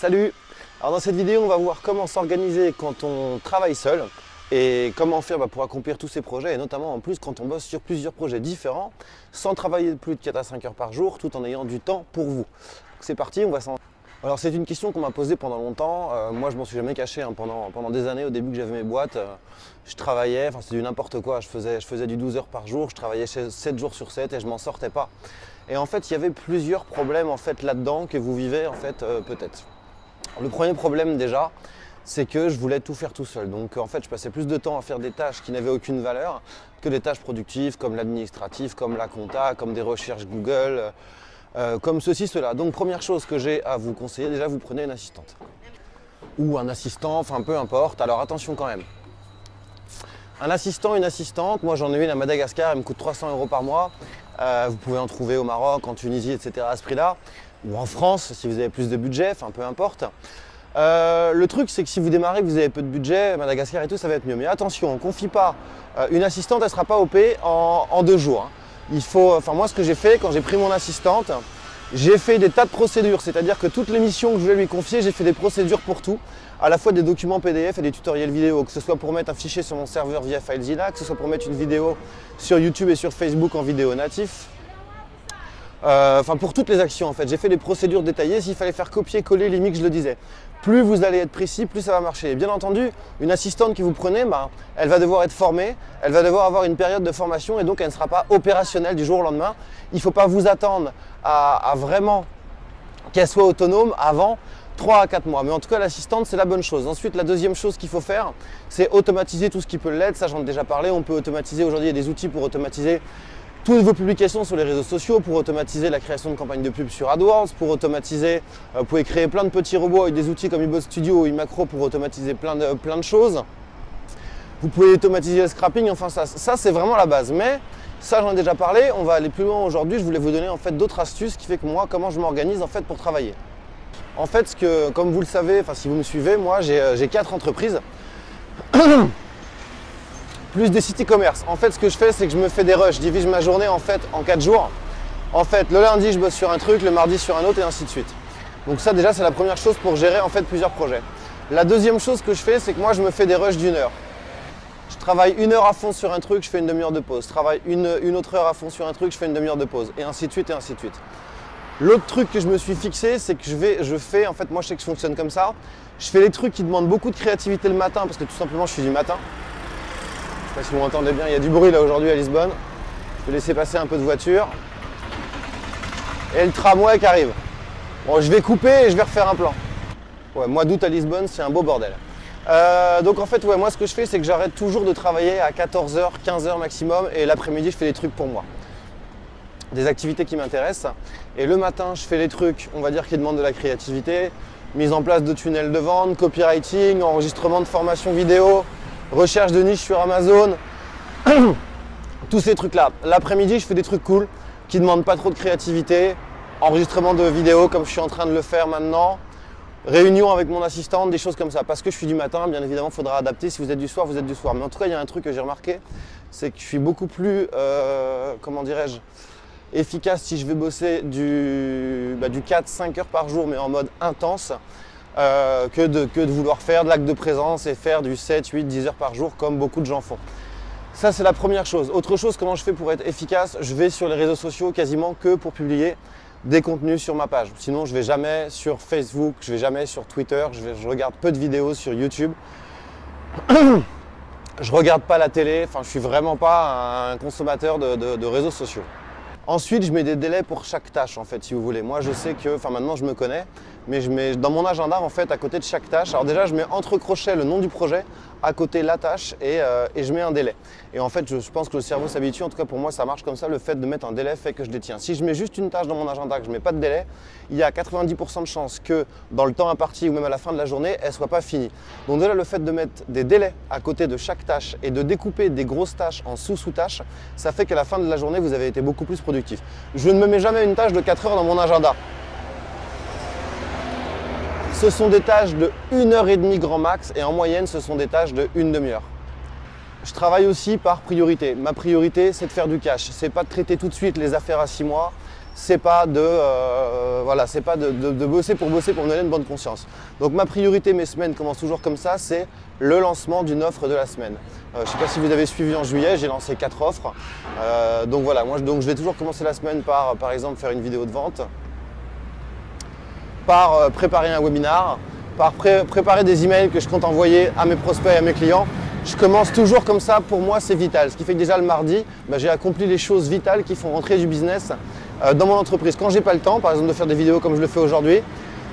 Salut! Alors dans cette vidéo, on va voir comment s'organiser quand on travaille seul et comment faire pour accomplir tous ces projets, et notamment en plus quand on bosse sur plusieurs projets différents sans travailler plus de 4 à 5 heures par jour tout en ayant du temps pour vous. C'est parti, on va s'en... Alors c'est une question qu'on m'a posée pendant longtemps. Moi je m'en suis jamais caché pendant des années. Au début que j'avais mes boîtes, je travaillais, enfin c'était du n'importe quoi. Je faisais du 12 heures par jour, je travaillais 7 jours sur 7 et je m'en sortais pas. Et en fait il y avait plusieurs problèmes là-dedans que vous vivez peut-être. Le premier problème déjà, c'est que je voulais tout faire tout seul. Donc en fait je passais plus de temps à faire des tâches qui n'avaient aucune valeur que des tâches productives comme l'administratif, comme la compta, comme des recherches Google. Comme ceci, cela. Donc première chose que j'ai à vous conseiller, déjà vous prenez une assistante. Ou un assistant, enfin peu importe. Alors attention quand même. Un assistant, une assistante, moi j'en ai une à Madagascar, elle me coûte 300 € par mois. Vous pouvez en trouver au Maroc, en Tunisie, etc. à ce prix-là. Ou en France, si vous avez plus de budget, enfin peu importe. Le truc c'est que si vous démarrez, que vous avez peu de budget, Madagascar et tout, ça va être mieux. Mais attention, on ne confie pas une assistante, elle ne sera pas OP en 2 jours. Il faut, moi ce que j'ai fait quand j'ai pris mon assistante, j'ai fait des tas de procédures, c'est-à-dire que toutes les missions que je voulais lui confier, j'ai fait des procédures pour tout, à la fois des documents PDF et des tutoriels vidéo, que ce soit pour mettre un fichier sur mon serveur via FileZilla, que ce soit pour mettre une vidéo sur YouTube et sur Facebook en vidéo natif. Pour toutes les actions en fait, j'ai fait des procédures détaillées, s'il fallait faire copier-coller les mix, je le disais. Plus vous allez être précis, plus ça va marcher. Et bien entendu, une assistante que vous prenez, elle va devoir être formée, elle va devoir avoir une période de formation et donc elle ne sera pas opérationnelle du jour au lendemain. Il ne faut pas vous attendre à vraiment qu'elle soit autonome avant 3 à 4 mois. Mais en tout cas, l'assistante, c'est la bonne chose. Ensuite, la deuxième chose qu'il faut faire, c'est automatiser tout ce qui peut l'être. Ça, j'en ai déjà parlé. On peut automatiser aujourd'hui, il y a des outils pour automatiser toutes vos publications sur les réseaux sociaux, pour automatiser la création de campagnes de pub sur AdWords, pour automatiser, vous pouvez créer plein de petits robots avec des outils comme eBot Studio ou eMacro pour automatiser plein de choses. Vous pouvez automatiser le scrapping, enfin ça c'est vraiment la base. Mais ça j'en ai déjà parlé, on va aller plus loin aujourd'hui. Je voulais vous donner en fait d'autres astuces qui fait que moi, comment je m'organise en fait pour travailler. En fait, comme vous le savez, si vous me suivez, moi j'ai 4 entreprises. Plus des sites e-commerce. En fait, ce que je fais, c'est que je me fais des rushs. Je divise ma journée en 4 jours. En fait, le lundi, je bosse sur un truc, le mardi sur un autre et ainsi de suite. Donc ça, déjà, c'est la première chose pour gérer en fait plusieurs projets. La deuxième chose que je fais, c'est que moi, je me fais des rushs d'1 heure. Je travaille 1 heure à fond sur un truc, je fais une demi-heure de pause. Je travaille une autre heure à fond sur un truc, je fais une demi-heure de pause. Et ainsi de suite, et ainsi de suite. L'autre truc que je me suis fixé, c'est que je fais, en fait, moi, je sais que je fonctionne comme ça. Je fais les trucs qui demandent beaucoup de créativité le matin, parce que tout simplement, je suis du matin. Je ne sais pas si vous m'entendez bien, il y a du bruit là aujourd'hui à Lisbonne. Je vais laisser passer un peu de voiture. Et le tramway qui arrive. Bon, je vais couper et je vais refaire un plan. Ouais, mois d'août à Lisbonne, c'est un beau bordel. Donc en fait, moi ce que je fais, c'est que j'arrête toujours de travailler à 14 h, 15 h maximum. Et l'après-midi, je fais des trucs pour moi. Des activités qui m'intéressent. Et le matin, je fais les trucs, on va dire, qui demandent de la créativité. Mise en place de tunnels de vente, copywriting, enregistrement de formation vidéo, recherche de niche sur Amazon, tous ces trucs-là. L'après-midi, je fais des trucs cool qui ne demandent pas trop de créativité, enregistrement de vidéos comme je suis en train de le faire maintenant, réunion avec mon assistante, des choses comme ça. Parce que je suis du matin, bien évidemment, il faudra adapter. Si vous êtes du soir, vous êtes du soir. Mais en tout cas, il y a un truc que j'ai remarqué, c'est que je suis beaucoup plus, comment dirais-je, efficace si je vais bosser du 4-5 heures par jour, mais en mode intense. Que de vouloir faire de l'acte de présence et faire du 7, 8, 10 heures par jour comme beaucoup de gens font. Ça, c'est la première chose. Autre chose, comment je fais pour être efficace? Je vais sur les réseaux sociaux quasiment que pour publier des contenus sur ma page. Sinon, je ne vais jamais sur Facebook, je ne vais jamais sur Twitter, je regarde peu de vidéos sur YouTube. Je ne regarde pas la télé, je ne suis vraiment pas un consommateur de réseaux sociaux. Ensuite, je mets des délais pour chaque tâche, en fait, si vous voulez. Moi, je sais que, maintenant, je me connais, mais je mets dans mon agenda, en fait, à côté de chaque tâche. Alors déjà, je mets entre crochets le nom du projet, à côté la tâche et je mets un délai. Et en fait, je pense que le cerveau s'habitue. En tout cas, pour moi, ça marche comme ça. Le fait de mettre un délai fait que je détiens. Si je mets juste une tâche dans mon agenda, que je ne mets pas de délai, il y a 90% de chances que dans le temps imparti ou même à la fin de la journée, elle ne soit pas finie. Donc déjà, le fait de mettre des délais à côté de chaque tâche et de découper des grosses tâches en sous-tâches, ça fait qu'à la fin de la journée, vous avez été beaucoup plus productif. Je ne me mets jamais une tâche de 4 heures dans mon agenda. Ce sont des tâches de 1h30 grand max et en moyenne, ce sont des tâches de 1 demi-heure. Je travaille aussi par priorité. Ma priorité, c'est de faire du cash. C'est pas de traiter tout de suite les affaires à 6 mois, c'est pas voilà, c'est pas de bosser pour me donner une bonne conscience. Donc ma priorité, mes semaines commencent toujours comme ça, c'est le lancement d'une offre de la semaine. Je ne sais pas si vous avez suivi en juillet, j'ai lancé 4 offres. Donc voilà, je vais toujours commencer la semaine par exemple faire une vidéo de vente, par préparer un webinar, par préparer des emails que je compte envoyer à mes prospects et à mes clients. Je commence toujours comme ça, pour moi c'est vital. Ce qui fait que déjà le mardi, j'ai accompli les choses vitales qui font rentrer du business dans mon entreprise. Quand j'ai pas le temps, par exemple de faire des vidéos comme je le fais aujourd'hui,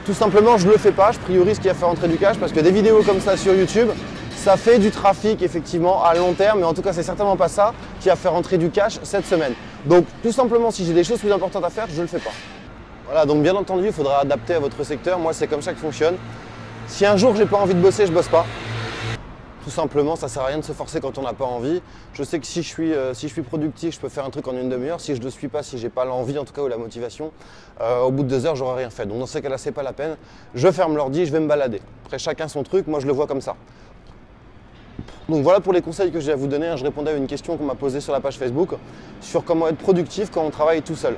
tout simplement je ne le fais pas, je priorise ce qui a fait rentrer du cash parce que des vidéos comme ça sur YouTube, ça fait du trafic effectivement à long terme, mais en tout cas c'est certainement pas ça qui a fait rentrer du cash cette semaine. Donc tout simplement si j'ai des choses plus importantes à faire, je ne le fais pas. Voilà, donc bien entendu il faudra adapter à votre secteur, moi c'est comme ça que fonctionne. Si un jour j'ai pas envie de bosser, je bosse pas. Tout simplement, ça sert à rien de se forcer quand on n'a pas envie. Je sais que si je suis productif, je peux faire un truc en une demi-heure. Si je ne le suis pas, si j'ai pas l'envie en tout cas ou la motivation, au bout de 2 heures, j'aurai rien fait. Donc dans ces cas-là, c'est pas la peine. Je ferme l'ordi, je vais me balader. Après, chacun son truc, moi je le vois comme ça. Donc voilà pour les conseils que j'ai à vous donner. Je répondais à une question qu'on m'a posée sur la page Facebook sur comment être productif quand on travaille tout seul.